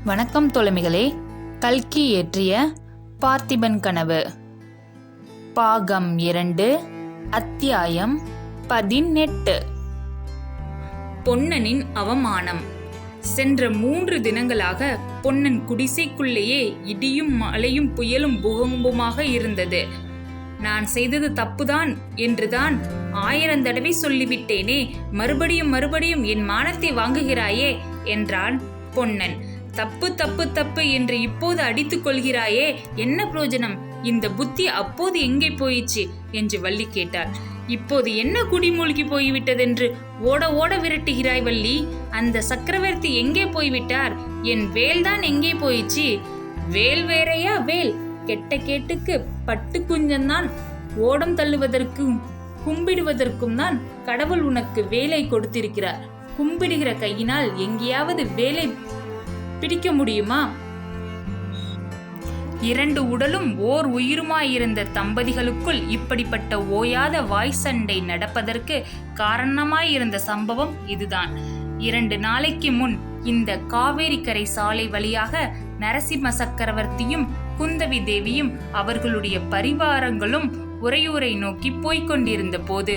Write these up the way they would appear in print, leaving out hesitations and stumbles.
வணக்கம் தோழமைகளே. கல்கி இயற்றிய பார்த்திபன் கனவு பாகம் 2 அத்தியாயம் 18. பொன்னனின் அவமானம். சென்ற 3 தினங்களாக பொன்னன் குடிசைக்குள்ளேயே இடியும் மழையும் புயலும் பூகம்புமாக இருந்தது. நான் செய்தது தப்புதான் என்றுதான் 1000 தடவை சொல்லிவிட்டேனே, மறுபடியும் என் மானத்தை வாங்குகிறாயே என்றான் பொன்னன். தப்பு தப்பு தப்பு என்று இப்போது அடித்துக் கொள்கிறாயே, என்ன பிரயோஜனம்? இந்த புத்தி அப்போது எங்கே போயிச்சு என்று வள்ளி கேட்டாள். இப்போது என்ன குடிமூழ்கி போய்விட்டதென்று ஓட ஓட விரட்டுகிறாய் வள்ளி. அந்த சக்கரவர்த்தி எங்கே போய்விட்டார்? என் வேல்தான் எங்கே போயிச்சு? வேல் வேறையா வேல்? கெட்ட கேட்டுக்கு பட்டு குஞ்சந்தான். ஓடம் தள்ளுவதற்கும் கும்பிடுவதற்கும் தான் கடவுள் உனக்கு வேலை கொடுத்திருக்கிறார். கும்பிடுகிற கையினால் எங்கேயாவது வேலை பிடிக்க முடியுமா? 2 உடலும் ஓர் உயிருமாயிருந்த தம்பதிகளுக்குள் இப்படிப்பட்ட ஓயாத வாய் சண்டை நடப்பதற்கு காரணமாயிருந்த சம்பவம் இதுதான். 2 நாளைக்கு முன் இந்த காவேரி கரை சாலை வழியாக நரசிம்ம சக்கரவர்த்தியும் குந்தவி தேவியும் அவர்களுடைய பரிவாரங்களும் உறையூரை நோக்கி போய்கொண்டிருந்த போது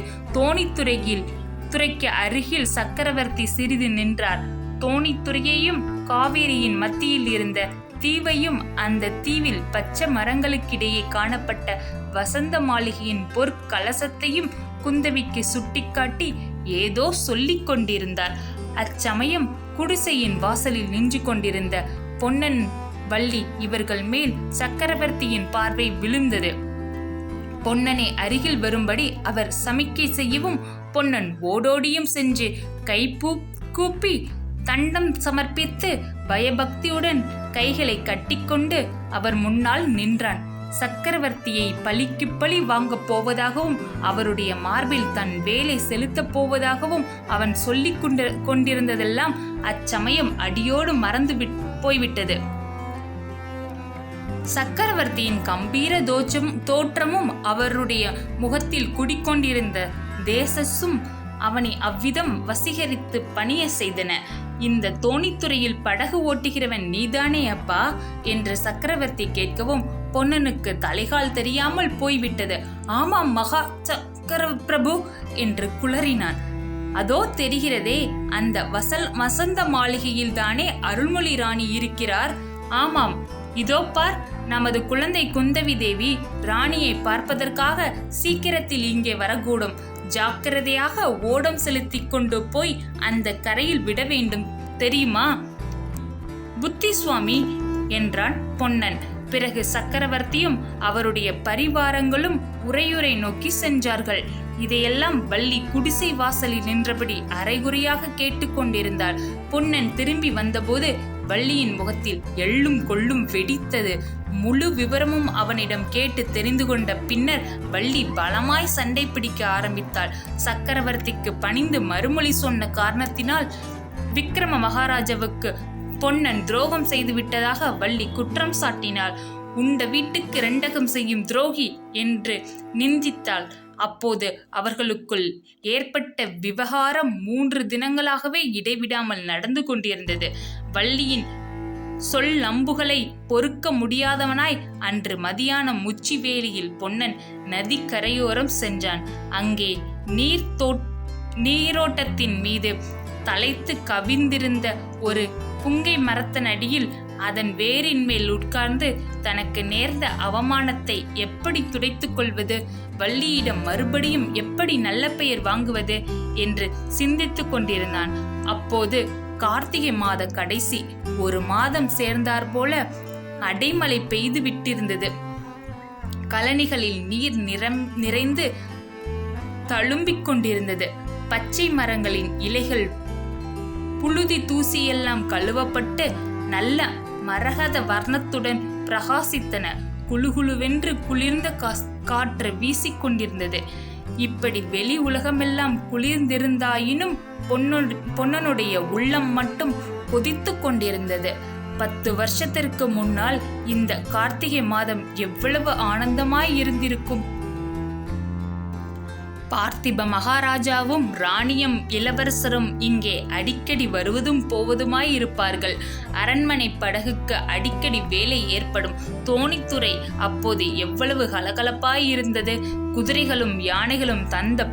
துறைக்கு அருகில் சக்கரவர்த்தி சிறிது நின்றார். தோணித்துறையையும் காவேரியின் மத்தியில் இருந்த தீவையும் அந்த தீவில் பச்சை மரங்களுக்கிடையே காணப்பட்ட வசந்த மாளிகையின் பொற்கலசத்தையும் குந்தவிக்கு சுட்டிக்காட்டி ஏதோ சொல்லிக் கொண்டிருந்தார். அச்சமயம் குடிசையின் வாசலில் நின்று கொண்டிருந்த பொன்னன், வள்ளி இவர்கள் மேல் சக்கரவர்த்தியின் பார்வை விழுந்தது. பொன்னனை அருகில் வரும்படி அவர் சமிக்கை செய்யவும் பொன்னன் ஓடோடியும் சென்று கை கூப்பி தண்டம் சமர்ப்பித்து பயபக்தியுடன் கைகளை கட்டிக்கொண்டு அவர் முன்னால் நின்றான். சக்கரவர்த்தியை பழிக்கு பழி வாங்கப் போவதாகவும் அவருடைய மார்பில் தன் வேலை செலுத்தப் போவதாகவும் அவன் சொல்லிக் கொண்டிருந்ததெல்லாம் அச்சமயம் அடியோடு மறந்து போய்விட்டது. சக்கரவர்த்தியின் கம்பீர தோற்றமும் அவருடைய முகத்தில் குடிக்கொண்டிருந்த தேசஸும் அவனை அவ்விதம் வசீகரித்து பணிய செய்தன. இந்த தோணித்துறையில் படகு ஓட்டுகிறவன் நீதானே அப்பா என்று சக்கரவர்த்தி கேட்கவும் பொன்னனுக்கு தலைகால் தெரியாமல் போய்விட்டது. ஆமாம் மகா சக்கர பிரபு என்று குளறினான். அதோ தெரிகிறதே, அந்த வசந்த மாளிகையில் தானே அருள்மொழி ராணி இருக்கிறார். ஆமாம், இதோ பார், நமது குழந்தை குந்தவி தேவி ராணியை பார்ப்பதற்காக சீக்கிரத்தில் இங்கே வரக்கூடும். ஜாக்கிரதையாக ஓடம் செலுத்தி கொண்டு போய் அந்த கரையில் விட வேண்டும், தெரியுமா? புத்தி சுவாமி என்றான் பொன்னன். பிறகு சக்கரவர்த்தியும் அவருடைய பரிவாரங்களும் உறையூரை நோக்கி சென்றார்கள். இதையெல்லாம் வள்ளி குடிசை வாசலில் நின்றபடி அரைகுறையாக கேட்டுக்கொண்டிருந்தாள். பொன்னன் திரும்பி வந்தபோது வள்ளியின் முகத்தில் எள்ளும் கொள்ளும் வெடித்தது. முழு விவரமும் அவனிடம் கேட்டு தெரிந்து கொண்ட பின்னர் வள்ளி பலமாய் சண்டை பிடிக்க ஆரம்பித்தாள். சக்கரவர்த்திக்கு பணிந்து மறுமொழி சொன்ன காரணத்தினால் விக்ரம மகாராஜாவுக்கு பொன்னன் துரோகம் செய்து விட்டதாக வள்ளி குற்றம் சாட்டினாள். உண்ட வீட்டுக்கு ரெண்டகம் செய்யும் துரோகி என்று நிந்தித்தாள். அப்போது அவர்களுக்குள் ஏற்பட்ட விவகாரம் 3 தினங்களாகவே இடைவிடாமல் நடந்து கொண்டிருந்தது. வள்ளியின் சொல் நம்புகளை பொறுக்க முடியாதவனாய் அன்று மதியானம் உச்சி வேளையில் பொன்னன் நதி கரையோரம் சென்றான். அங்கே நீரோட்டத்தின் மீது தலைத்து கவிழ்ந்திருந்த ஒரு புங்கை மரத்தனடியில் அதன் வேரின் மேல் உட்கார்ந்து தனக்கு நேர்ந்த அவமானத்தை எப்படி துடைத்துக் கொள்வது, வள்ளியிடம் மறுபடியும் எப்படி நல்ல பெயர் வாங்குவது என்று சிந்தித்துக் கொண்டிருந்தான். அப்போது கார்த்திகை மாத கடைசி 1 மாதம் சேர்ந்தார் போல அடைமழை பெய்து விட்டிருந்தது. கழனிகளில் நீர் நிறைந்து தழும்பிக் கொண்டிருந்தது. பச்சை மரங்களின் இலைகள் புழுதி தூசியெல்லாம் கழுவப்பட்டு நல்ல மரகத வர்ணத்துடன் பிரகாசித்தன. குளுகுளுவென்று குளிர்ந்த காற்று வீசிக்கொண்டிருந்தது. இப்படி வெளி உலகமெல்லாம் குளிர்ந்திருந்தாயினும் பொன்னனுடைய உள்ளம் மட்டும் கொதித்து கொண்டிருந்தது. 10 வருஷத்திற்கு முன்னால் இந்த கார்த்திகை மாதம் எவ்வளவு ஆனந்தமாய் இருந்திருக்கும்! பார்த்திப மகாராஜாவும் ராணியும் இளவரசரும் இங்கே அடிக்கடி வருவதும் போவதுமாய் இருப்பார்கள். அரண்மனை படகுக்கு அடிக்கடி வேலை ஏற்படும். தோணித்துறை அப்போது எவ்வளவு கலகலப்பாய் இருந்தது. குதிரைகளும் யானைகளும் தந்த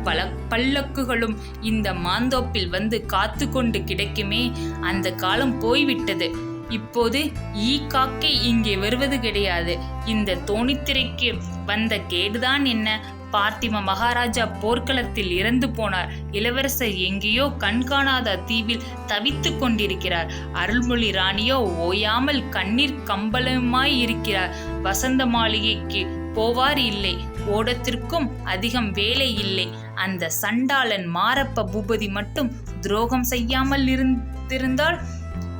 பல்லக்குகளும் இந்த மாந்தோப்பில் வந்து காத்து கொண்டு கிடைக்குமே. அந்த காலம் போய்விட்டது. இப்போது காக்கை இங்கே வருவது கிடையாது. இந்த தோணித்துறைக்கு வந்த கேடுதான் என்ன? பார்த்திப மகாராஜா போர்க்களத்தில் இறந்து போனார். இளவரசர் எங்கேயோ கண்காணாத தீவில் தவித்து கொண்டிருக்கிறார். அருள்மொழி ராணியோ ஓயாமல் கண்ணீர் கம்பளமாய் இருக்கிறார். வசந்த மாளிகைக்கு போவார் இல்லை. ஓடத்திற்கும் அதிகம் வேலை இல்லை. அந்த சண்டாளன் மாரப்ப பூபதி மட்டும் துரோகம் செய்யாமல் இருந்திருந்தால்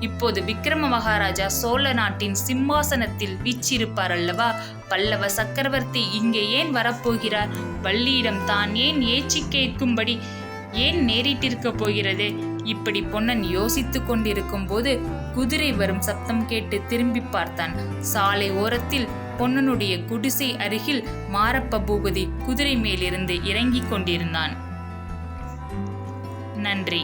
இப்போது விக்ரம மகாராஜா சோழ நாட்டின் சிம்மாசனத்தில் வீற்றிருப்பார் அல்லவா? பல்லவ சக்கரவர்த்தி இங்கே ஏன் வரப்போகிறார்? வள்ளியிடம் தான் ஏன் ஏச்சி கேட்கும்படி ஏன் நேரிட்டிருக்க போகிறது? இப்படி பொன்னன் யோசித்து கொண்டிருக்கும் போது குதிரை வரும் சப்தம் கேட்டு திரும்பி பார்த்தான். சாலை ஓரத்தில் பொன்னனுடைய குடிசை அருகில் மாரப்ப பூபதி குதிரை மேலிருந்து இறங்கிக் கொண்டிருந்தான். நன்றி.